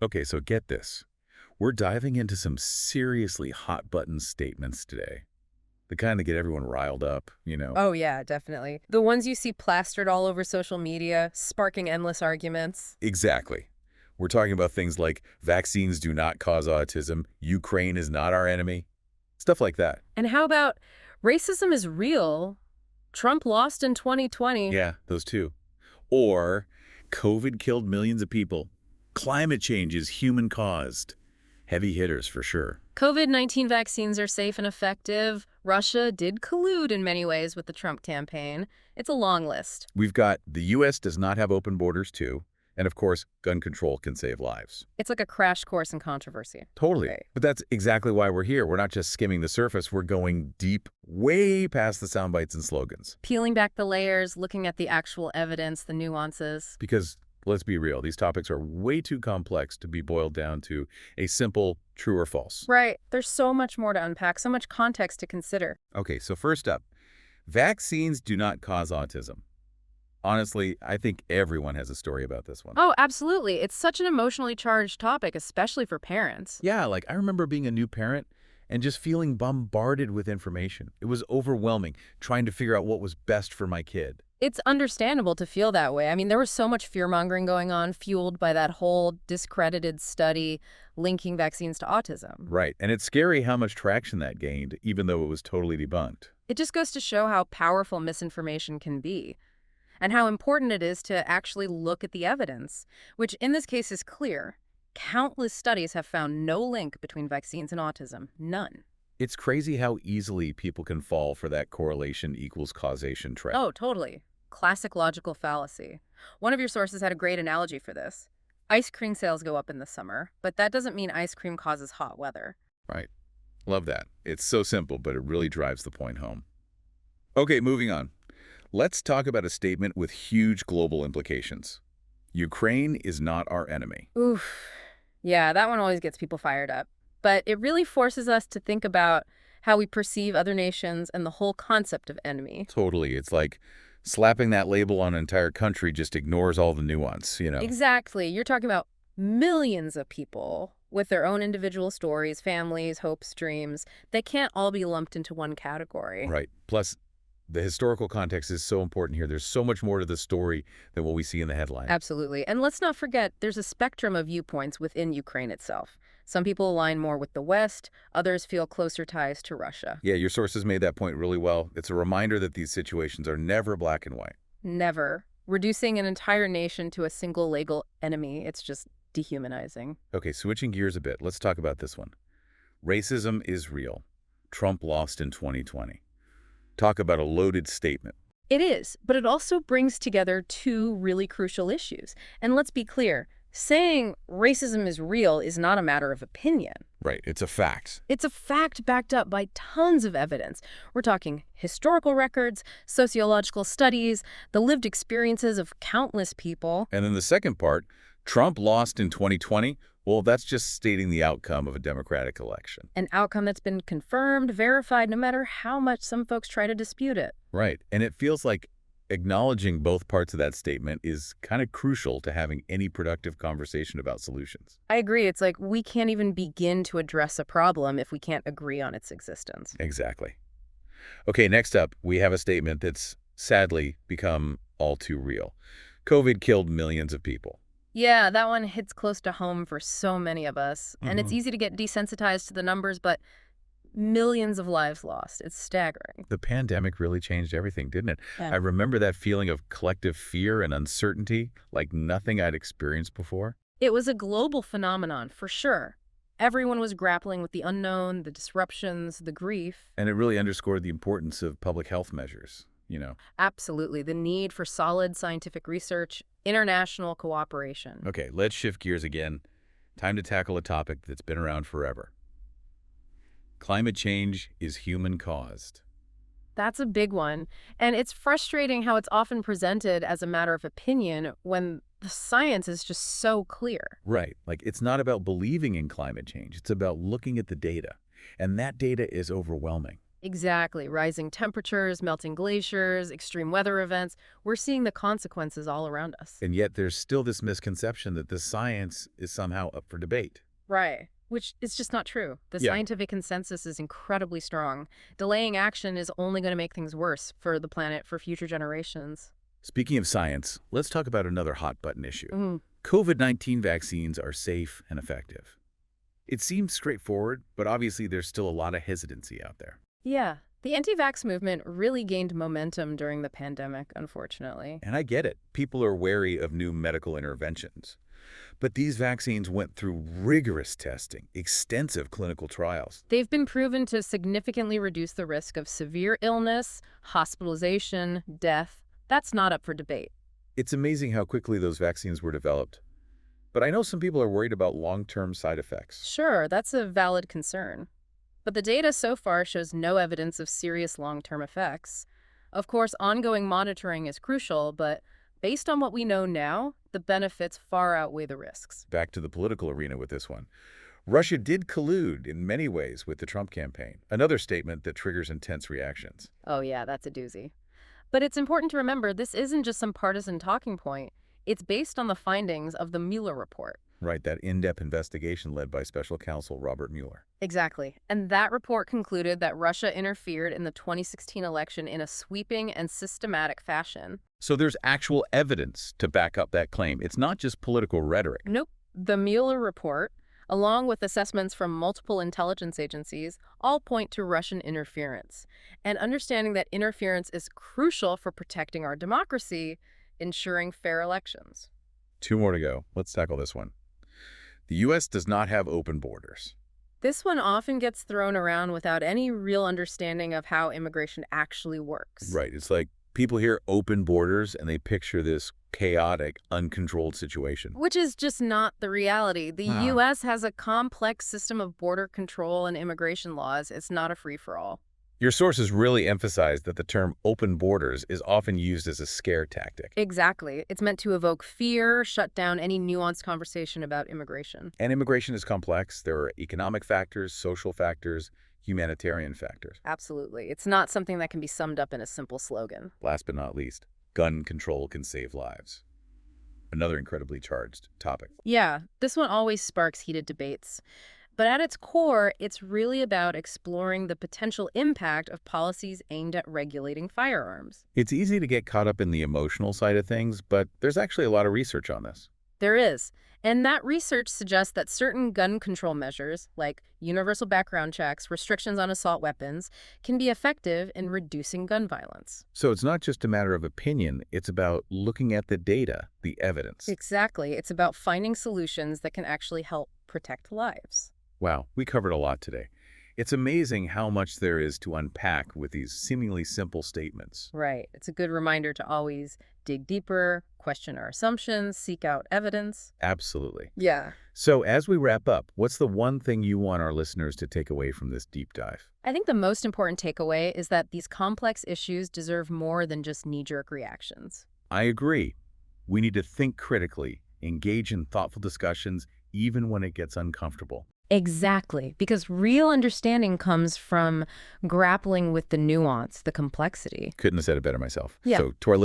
Okay, so get this. We're diving into some seriously hot-button statements today. The kind that get everyone riled up. Oh, yeah, definitely. The ones you see plastered all over social media, sparking endless arguments. Exactly. We're talking about things like vaccines do not cause autism, Ukraine is not our enemy, stuff like that. And how about racism is real? Trump lost in 2020. Yeah, those two. Or COVID killed millions of people. Climate change is human-caused. Heavy hitters for sure. COVID-19 vaccines are safe and effective. Russia did collude in many ways with the Trump campaign. It's a long list. We've got the U.S. does not have open borders too. And of course, gun control can save lives. It's like a crash course in controversy. Totally. Right. But that's exactly why we're here. We're not just skimming the surface. We're going deep, way past the sound bites and slogans. Peeling back the layers, looking at the actual evidence, the nuances. Because, let's be real, these topics are way too complex to be boiled down to a simple true or false. Right. There's so much more to unpack, so much context to consider. Okay, so first up, vaccines do not cause autism. Honestly, I think everyone has a story about this one. Oh, absolutely. It's such an emotionally charged topic, especially for parents. Yeah, like I remember being a new parent and just feeling bombarded with information. It was overwhelming, trying to figure out what was best for my kid. It's understandable to feel that way. I mean, there was so much fear-mongering going on, fueled by that whole discredited study linking vaccines to autism. Right, and it's scary how much traction that gained, even though it was totally debunked. It just goes to show how powerful misinformation can be, and how important it is to actually look at the evidence, which in this case is clear. Countless studies have found no link between vaccines and autism. None. It's crazy how easily people can fall for that correlation equals causation trap. Oh, totally. Classic logical fallacy. One of your sources had a great analogy for this. Ice cream sales go up in the summer, but that doesn't mean ice cream causes hot weather. Right. Love that. It's so simple, but it really drives the point home. Okay, moving on. Let's talk about a statement with huge global implications. Ukraine is not our enemy. Oof. Yeah, that one always gets people fired up. But it really forces us to think about how we perceive other nations and the whole concept of enemy. Totally. It's like slapping that label on an entire country just ignores all the nuance. Exactly. You're talking about millions of people with their own individual stories, families, hopes, dreams. They can't all be lumped into one category. Right. Plus, the historical context is so important here. There's so much more to the story than what we see in the headline. Absolutely. And let's not forget, there's a spectrum of viewpoints within Ukraine itself. Some people align more with the West, others feel closer ties to Russia. Yeah, your sources made that point really well. It's a reminder that these situations are never black and white. Never. Reducing an entire nation to a single legal enemy, it's just dehumanizing. Okay, switching gears a bit, let's talk about this one. Racism is real. Trump lost in 2020. Talk about a loaded statement. It is, but it also brings together two really crucial issues. And let's be clear, saying racism is real is not a matter of opinion. Right, it's a fact. It's a fact backed up by tons of evidence. We're talking historical records, sociological studies, the lived experiences of countless people. And then the second part, Trump lost in 2020. Well, that's just stating the outcome of a Democratic election. An outcome that's been confirmed, verified, no matter how much some folks try to dispute it. Right, and it feels like acknowledging both parts of that statement is kind of crucial to having any productive conversation about solutions. I agree. It's like we can't even begin to address a problem if we can't agree on its existence. Exactly. Okay, next up, we have a statement that's sadly become all too real. COVID killed millions of people. Yeah, that one hits close to home for so many of us. And it's easy to get desensitized to the numbers, but millions of lives lost. It's staggering. The pandemic really changed everything, didn't it? Yeah. I remember that feeling of collective fear and uncertainty like nothing I'd experienced before. It was a global phenomenon, for sure. Everyone was grappling with the unknown, the disruptions, the grief. And it really underscored the importance of public health measures. Absolutely. The need for solid scientific research, international cooperation. Okay, let's shift gears again. Time to tackle a topic that's been around forever. Climate change is human-caused. That's a big one. And it's frustrating how it's often presented as a matter of opinion when the science is just so clear. Right, like it's not about believing in climate change. It's about looking at the data. And that data is overwhelming. Exactly. Rising temperatures, melting glaciers, extreme weather events. We're seeing the consequences all around us. And yet there's still this misconception that the science is somehow up for debate. Right. Which is just not true. The Yeah. scientific consensus is incredibly strong. Delaying action is only going to make things worse for the planet for future generations. Speaking of science, let's talk about another hot-button issue. Mm. COVID-19 vaccines are safe and effective. It seems straightforward, but obviously there's still a lot of hesitancy out there. Yeah. The anti-vax movement really gained momentum during the pandemic, unfortunately. And I get it. People are wary of new medical interventions. But these vaccines went through rigorous testing, extensive clinical trials. They've been proven to significantly reduce the risk of severe illness, hospitalization, death. That's not up for debate. It's amazing how quickly those vaccines were developed. But I know some people are worried about long-term side effects. Sure, that's a valid concern. But the data so far shows no evidence of serious long-term effects. Of course, ongoing monitoring is crucial, but based on what we know now, the benefits far outweigh the risks. Back to the political arena with this one. Russia did collude in many ways with the Trump campaign, another statement that triggers intense reactions. Oh yeah, that's a doozy. But it's important to remember this isn't just some partisan talking point. It's based on the findings of the Mueller report. Right, that in-depth investigation led by special counsel Robert Mueller. Exactly. And that report concluded that Russia interfered in the 2016 election in a sweeping and systematic fashion. So there's actual evidence to back up that claim. It's not just political rhetoric. Nope. The Mueller report, along with assessments from multiple intelligence agencies, all point to Russian interference. And understanding that interference is crucial for protecting our democracy, ensuring fair elections. 2 more to go. Let's tackle this one. The U.S. does not have open borders. This one often gets thrown around without any real understanding of how immigration actually works. Right. It's like people hear open borders and they picture this chaotic, uncontrolled situation. Which is just not the reality. The Wow. U.S. has a complex system of border control and immigration laws. It's not a free-for-all. Your sources really emphasize that the term open borders is often used as a scare tactic. Exactly. It's meant to evoke fear, shut down any nuanced conversation about immigration. And immigration is complex. There are economic factors, social factors, humanitarian factors. Absolutely. It's not something that can be summed up in a simple slogan. Last but not least, gun control can save lives. Another incredibly charged topic. Yeah, this one always sparks heated debates. But at its core, it's really about exploring the potential impact of policies aimed at regulating firearms. It's easy to get caught up in the emotional side of things, but there's actually a lot of research on this. There is. And that research suggests that certain gun control measures, like universal background checks, restrictions on assault weapons, can be effective in reducing gun violence. So it's not just a matter of opinion, it's about looking at the data, the evidence. Exactly. It's about finding solutions that can actually help protect lives. Wow, we covered a lot today. It's amazing how much there is to unpack with these seemingly simple statements. Right. It's a good reminder to always dig deeper, question our assumptions, seek out evidence. Absolutely. Yeah. So as we wrap up, what's the one thing you want our listeners to take away from this deep dive? I think the most important takeaway is that these complex issues deserve more than just knee-jerk reactions. I agree. We need to think critically, engage in thoughtful discussions, even when it gets uncomfortable. Exactly, because real understanding comes from grappling with the nuance, the complexity. Couldn't have said it better myself. Yeah. So to our listeners,